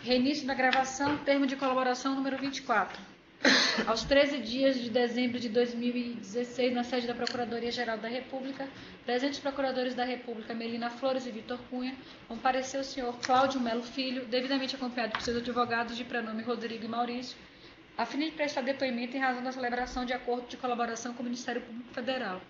Reinício da gravação, termo de colaboração número 24. Aos 13 dias de dezembro de 2016, na sede da Procuradoria-Geral da República, presentes procuradores da República Melina Flores e Vitor Cunha, compareceu o senhor Cláudio Melo Filho, devidamente acompanhado por seus advogados de prenome Rodrigo e Maurício, a fim de prestar depoimento em razão da celebração de acordo de colaboração com o Ministério Público Federal.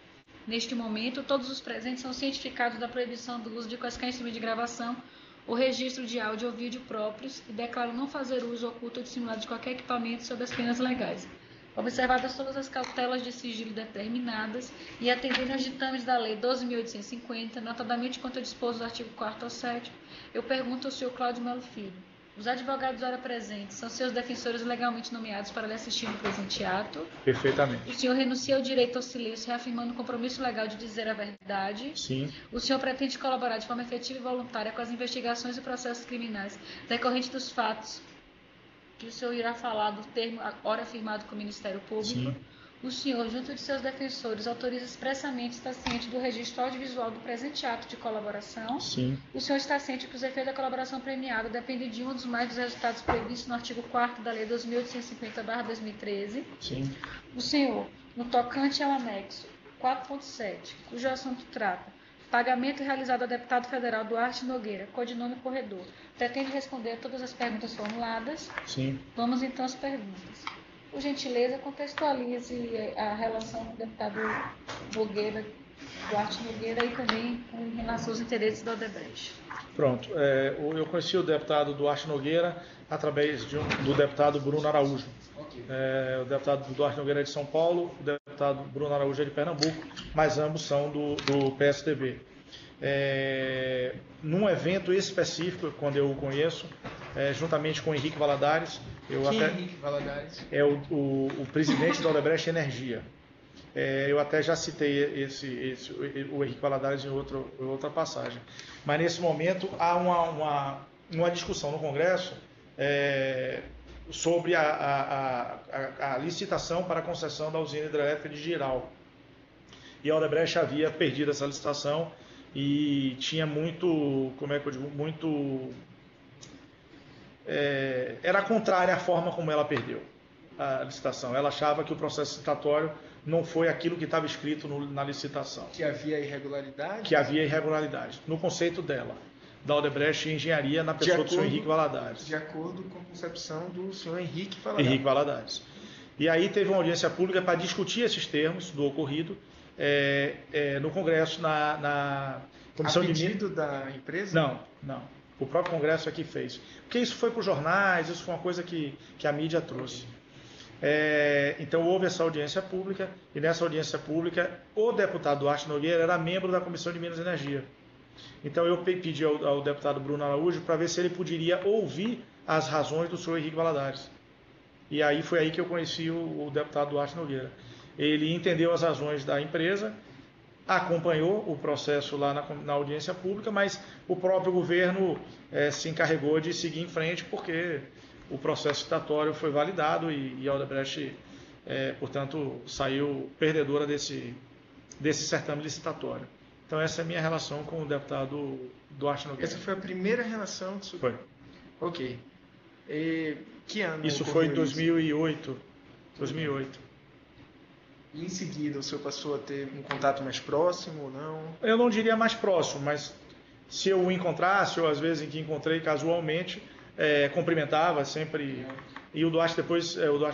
Neste momento, todos os presentes são cientificados da proibição do uso de quaisquer instrumentos de gravação ou registro de áudio ou vídeo próprios e declaram não fazer uso oculto ou dissimulado de qualquer equipamento sob as penas legais. Observadas todas as cautelas de sigilo determinadas e atendendo aos ditames da Lei 12.850, notadamente quanto ao disposto do artigo 4º ao 7º, eu pergunto ao senhor Cláudio Melo Filho. Os advogados ora presentes são seus defensores legalmente nomeados para lhe assistir no presente ato? Perfeitamente. O senhor renuncia ao direito ao silêncio, reafirmando o compromisso legal de dizer a verdade? Sim. O senhor pretende colaborar de forma efetiva e voluntária com as investigações e processos criminais decorrentes dos fatos que o senhor irá falar do termo ora firmado com o Ministério Público? Sim. O senhor, junto de seus defensores, autoriza expressamente estar ciente do registro audiovisual do presente ato de colaboração? Sim. O senhor está ciente que os efeitos da colaboração premiada dependem de um dos mais dos resultados previstos no artigo 4º da Lei 2.850/2013? Sim. O senhor, no tocante ao anexo 4.7, cujo assunto trata pagamento realizado ao deputado federal Duarte Nogueira, codinome Corredor, pretende responder a todas as perguntas formuladas? Sim. Vamos então às perguntas. Por gentileza, contextualize a relação com o deputado Nogueira, Duarte Nogueira, e também com relação aos interesses da Odebrecht. Pronto. Eu conheci o deputado Duarte Nogueira através do deputado Bruno Araújo. O deputado Duarte Nogueira é de São Paulo, o deputado Bruno Araújo é de Pernambuco, mas ambos são do PSDB. Num evento específico, quando eu o conheço, juntamente com o Henrique Valadares, Henrique Valadares? É o presidente da Odebrecht Energia. Eu até já citei o Henrique Valadares em outra passagem. Mas nesse momento há uma discussão no Congresso sobre a licitação para a concessão da usina hidrelétrica de Jirau. E a Odebrecht havia perdido essa licitação e tinha era contrária à forma como ela perdeu a licitação. Ela achava que o processo licitatório não foi aquilo que estava escrito na licitação. Que havia irregularidade? Que havia irregularidade, no conceito dela, da Odebrecht Engenharia, na pessoa do senhor Henrique Valadares. De acordo com a concepção do senhor Henrique Valadares. Henrique Valadares. E aí teve uma audiência pública para discutir esses termos do ocorrido no Congresso, na Comissão de Minas. A pedido da empresa? Não. O próprio Congresso aqui fez. Porque isso foi para os jornais, isso foi uma coisa que a mídia trouxe. Então houve essa audiência pública, e nessa audiência pública o deputado Duarte Nogueira era membro da Comissão de Minas e Energia. Então eu pedi ao deputado Bruno Araújo para ver se ele poderia ouvir as razões do senhor Henrique Valadares. E aí foi aí que eu conheci o deputado Duarte Nogueira. Ele entendeu as razões da empresa, acompanhou o processo lá na audiência pública, mas o próprio governo se encarregou de seguir em frente porque o processo licitatório foi validado e a Odebrecht, portanto, saiu perdedora desse certame licitatório. Então essa é a minha relação com o deputado Duarte Nogueira. Essa foi a primeira relação que Foi. Ok. Que ano? Isso foi em 2008. 2008. E em seguida o senhor passou a ter um contato mais próximo ou não? Eu não diria mais próximo, mas se eu o encontrasse, ou às vezes em que encontrei casualmente, cumprimentava sempre. E o Duarte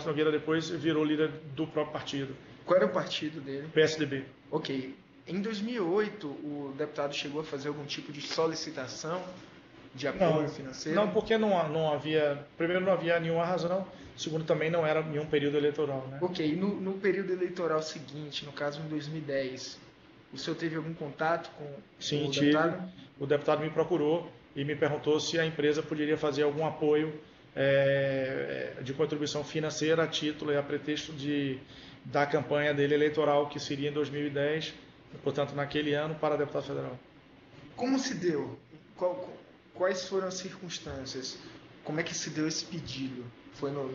Nogueira depois virou líder do próprio partido. Qual era o partido dele? PSDB. Ok. Em 2008, o deputado chegou a fazer algum tipo de solicitação de apoio financeiro? Não, porque não havia... Primeiro, não havia nenhuma razão. Segundo, também não era nenhum período eleitoral. Né? Ok. No período eleitoral seguinte, no caso em 2010, o senhor teve algum contato com o deputado? Sim, o deputado me procurou e me perguntou se a empresa poderia fazer algum apoio de contribuição financeira a título e a pretexto da campanha dele eleitoral, que seria em 2010, portanto, naquele ano, para deputado federal. Como se deu? Quais foram as circunstâncias? Como é que se deu esse pedido? Foi no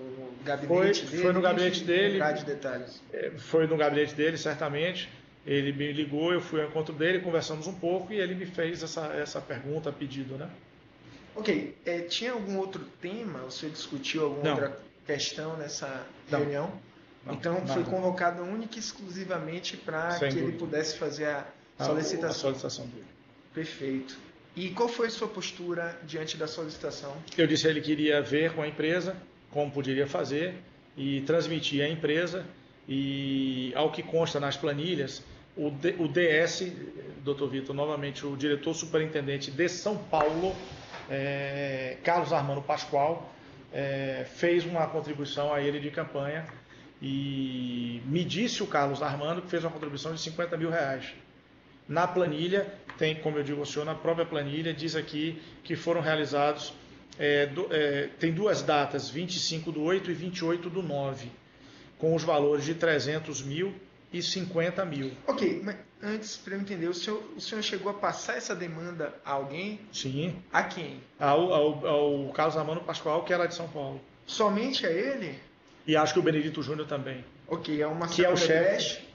gabinete dele? Foi no gabinete dele. De detalhes. Foi no gabinete dele, certamente. Ele me ligou, eu fui ao encontro dele, conversamos um pouco e ele me fez essa pergunta, pedido, né? Ok, tinha algum outro tema? O senhor discutiu alguma Não. outra questão nessa Não. reunião? Não, Então nada. foi convocado única e exclusivamente para Sem que ele dúvida. pudesse fazer a A solicitação. solicitação dele. Perfeito. E qual foi a sua postura diante da solicitação? Eu disse a ele que iria ver com a empresa como poderia fazer e transmitir à empresa, e ao que consta nas planilhas, o DS, Dr. Vitor, novamente o diretor superintendente de São Paulo, Carlos Armando Pascoal, fez uma contribuição a ele de campanha, e me disse o Carlos Armando que fez uma contribuição de R$50 mil. Na planilha, tem, como eu digo ao senhor, na própria planilha, diz aqui que foram realizados, tem duas datas, 25/8 e 28/9, com os valores de 300 mil e 50 mil. Ok, mas antes, para eu entender, o senhor chegou a passar essa demanda a alguém? Sim, A quem? ao Carlos Armando Pascoal, que era de São Paulo. Somente a ele? E acho que o Benedito Júnior também. Ok, é uma Que é o chefe. Odebrecht?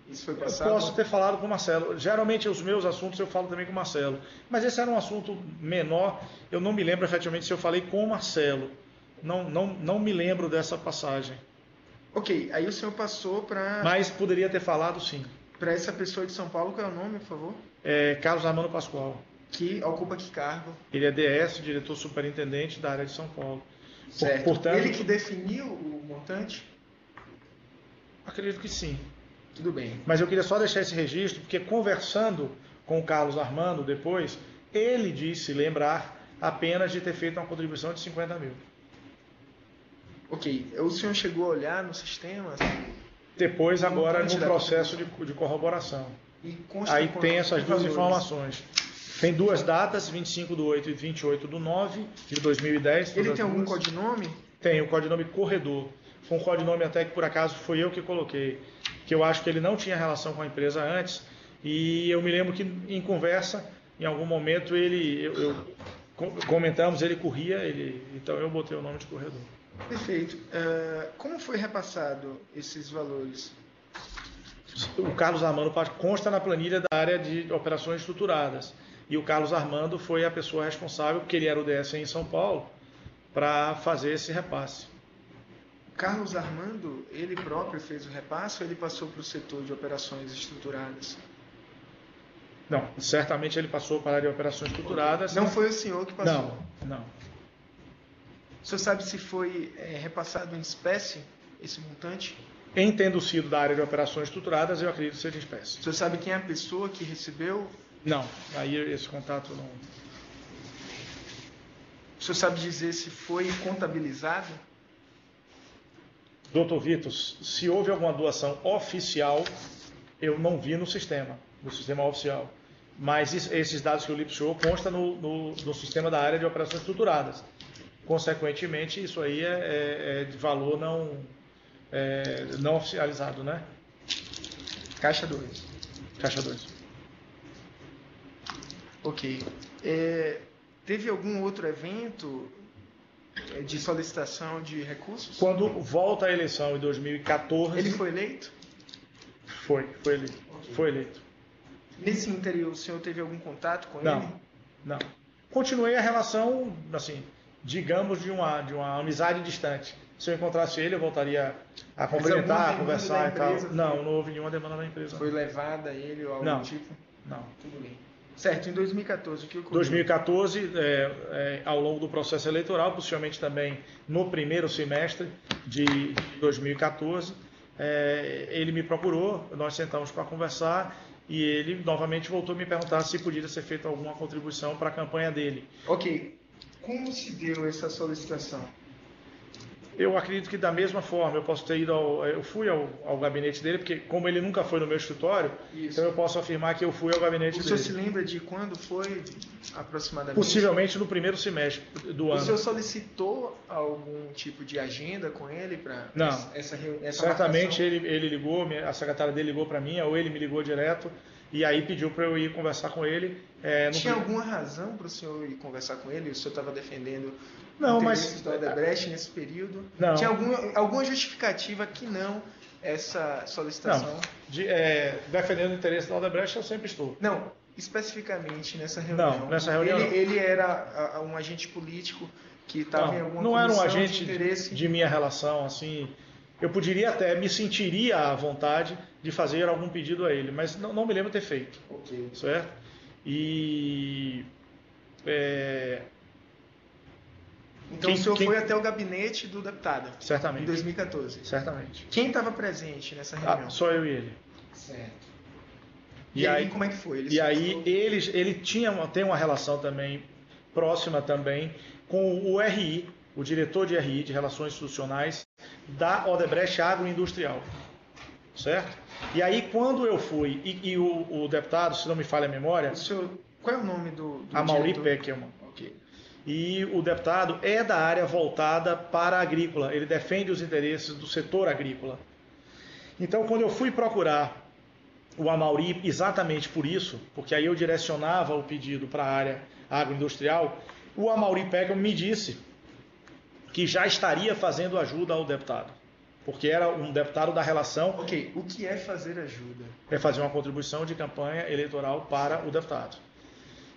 Isso foi Eu passado? posso ter falado com o Marcelo. Geralmente os meus assuntos eu falo também com o Marcelo. Mas esse era um assunto menor. Eu não me lembro efetivamente se eu falei com o Marcelo. Não me lembro dessa passagem. Ok, aí o senhor passou Mas poderia ter falado sim. para essa pessoa de São Paulo, qual é o nome, por favor? Carlos Armando Pascoal. Que ocupa que cargo? Ele é DS, diretor superintendente da área de São Paulo. Certo. Portanto, Ele que definiu o montante? acredito que sim. Tudo bem. Mas eu queria só deixar esse registro, porque conversando com o Carlos Armando depois, ele disse lembrar apenas de ter feito uma contribuição de 50 mil. Ok, o senhor chegou a olhar no sistema? Depois, agora, montante no da processo de corroboração. E consta Aí com tem essas duas valores. informações. Tem duas datas, 25/8 e 28/9 de 2010. Ele todas tem algum duas. codinome? Tem o codinome Corredor. Foi um codinome até que por acaso foi eu que coloquei, que eu acho que ele não tinha relação com a empresa antes, e eu me lembro que em conversa, em algum momento comentamos, ele corria, então eu botei o nome de Corredor. Perfeito. Como foi repassado esses valores? O Carlos Armando consta na planilha da área de operações estruturadas, e o Carlos Armando foi a pessoa responsável, porque ele era o DS em São Paulo, para fazer esse repasse. Carlos Armando, ele próprio fez o repasse ou ele passou para o setor de operações estruturadas? Não, certamente ele passou para a área de operações estruturadas. Não foi o senhor que passou? Não. O senhor sabe se foi repassado em espécie esse montante? Em tendo sido da área de operações estruturadas, eu acredito que seja em espécie. O senhor sabe quem é a pessoa que recebeu? Não, aí esse contato não. O senhor sabe dizer se foi contabilizado? Doutor Vitor, se houve alguma doação oficial, eu não vi no sistema oficial. Mas esses dados que eu li para o senhor constam no sistema da área de operações estruturadas. Consequentemente, isso aí é de valor não oficializado, né? Caixa 2. Caixa 2. Ok. Teve algum outro evento de solicitação de recursos? Quando volta a eleição em 2014... Ele foi eleito? Foi eleito. Okay. Foi eleito. Nesse interior, o senhor teve algum contato com ele? Não. Continuei a relação, assim, digamos, de uma amizade distante. Se eu encontrasse ele, eu voltaria a cumprimentar, a conversar e tal. Não houve nenhuma demanda da empresa. Foi levada a ele ou algo do tipo? Não. Tudo bem. Certo, em 2014, o que ocorreu? 2014, ao longo do processo eleitoral, possivelmente também no primeiro semestre de 2014, ele me procurou, nós sentamos para conversar e ele novamente voltou a me perguntar se podia ser feita alguma contribuição para a campanha dele. Ok. Como se deu essa solicitação? Eu acredito que da mesma forma, eu posso ter ido eu fui ao gabinete dele, porque como ele nunca foi no meu escritório, então eu posso afirmar que eu fui ao gabinete dele. O senhor se lembra de quando foi aproximadamente? Possivelmente no primeiro semestre do ano. O senhor solicitou algum tipo de agenda com ele para essa certamente marcação? ele ligou, a secretária dele ligou para mim, ou ele me ligou direto, e aí pediu para eu ir conversar com ele. Tinha alguma razão para o senhor ir conversar com ele? O senhor estava defendendo não, interesses da Odebrecht nesse período? Não. Tinha alguma justificativa que não essa solicitação? Não. Defendendo o interesse da Odebrecht, eu sempre estou. Não, especificamente nessa reunião? Não, nessa reunião não. Ele era um agente político que estava em alguma não era um comissão agente de interesse? de minha relação, assim. Eu poderia até, me sentiria à vontade de fazer algum pedido a ele, mas não me lembro ter feito. Ok. Certo? E... Então o senhor foi até o gabinete do deputado? Certamente. Em 2014? Certamente. Quem estava presente nessa reunião? Só eu e ele. Certo. E aí, como é que foi? Ele tem uma relação também, próxima também, com o RI, o diretor de RI, de Relações Institucionais, da Odebrecht Agroindustrial. Certo? E aí, quando eu fui, e o deputado, se não me falha a memória... Qual é o nome do Amaury Peckerman. Ok. E o deputado é da área voltada para a agrícola. Ele defende os interesses do setor agrícola. Então, quando eu fui procurar o Amaury, exatamente por isso, porque aí eu direcionava o pedido para a área agroindustrial, o Amaury Peckerman me disse que já estaria fazendo ajuda ao deputado, porque era um deputado da relação... Ok, o que é fazer ajuda? É fazer uma contribuição de campanha eleitoral para o deputado.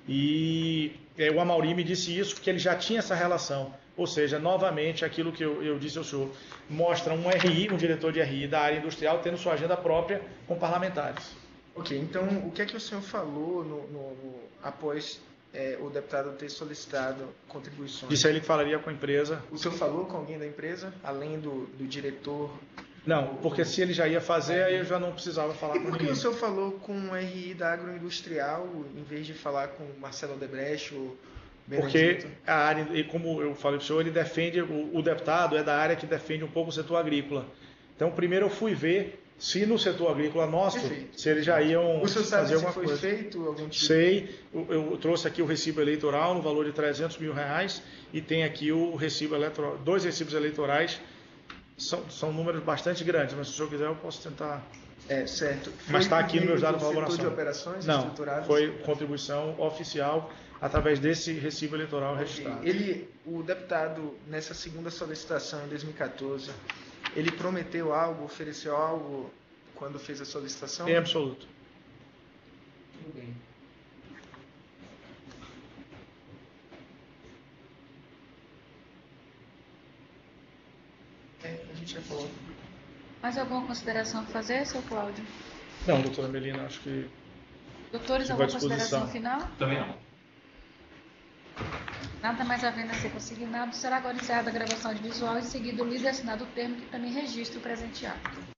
E o Amaury me disse isso porque ele já tinha essa relação. Ou seja, novamente, aquilo que eu disse ao senhor, mostra um RI, um diretor de RI da área industrial, tendo sua agenda própria com parlamentares. Ok, então o que é que o senhor falou após o deputado ter solicitado contribuições? Disse a ele que falaria com a empresa. O senhor falou com alguém da empresa, além do diretor? Não, porque se ele já ia fazer, aí eu já não precisava falar com ninguém. E por que o senhor falou com o RI da agroindustrial, em vez de falar com Marcelo Odebrecht ou Benedito? Porque a área, como eu falei para o senhor, ele defende, o deputado é da área que defende um pouco o setor agrícola. Então, primeiro eu fui ver se no setor agrícola nosso, se eles já iam fazer alguma coisa. O senhor sabe se foi feito algum tipo? Sei, eu trouxe aqui o recibo eleitoral no valor de R$300 mil e tem aqui o recibo eleitoral, 2 recibos eleitorais. São números bastante grandes, mas se o senhor quiser eu posso tentar. Certo. Mas está aqui no meus dados de colaboração. colaboração. De operações não, estruturadas? foi contribuição oficial através desse recibo eleitoral registrado. O deputado, nessa segunda solicitação em 2014, ele prometeu algo, ofereceu algo quando fez a solicitação? Em absoluto. Tudo bem. A gente já falou. Mais alguma consideração a fazer, seu Cláudio? Não, doutora Melina, acho que... Doutores, alguma consideração final? Também não. Nada mais havendo a ser consignado, será agora encerrada a gravação audiovisual e seguido o lido e assinado o termo que também registra o presente ato.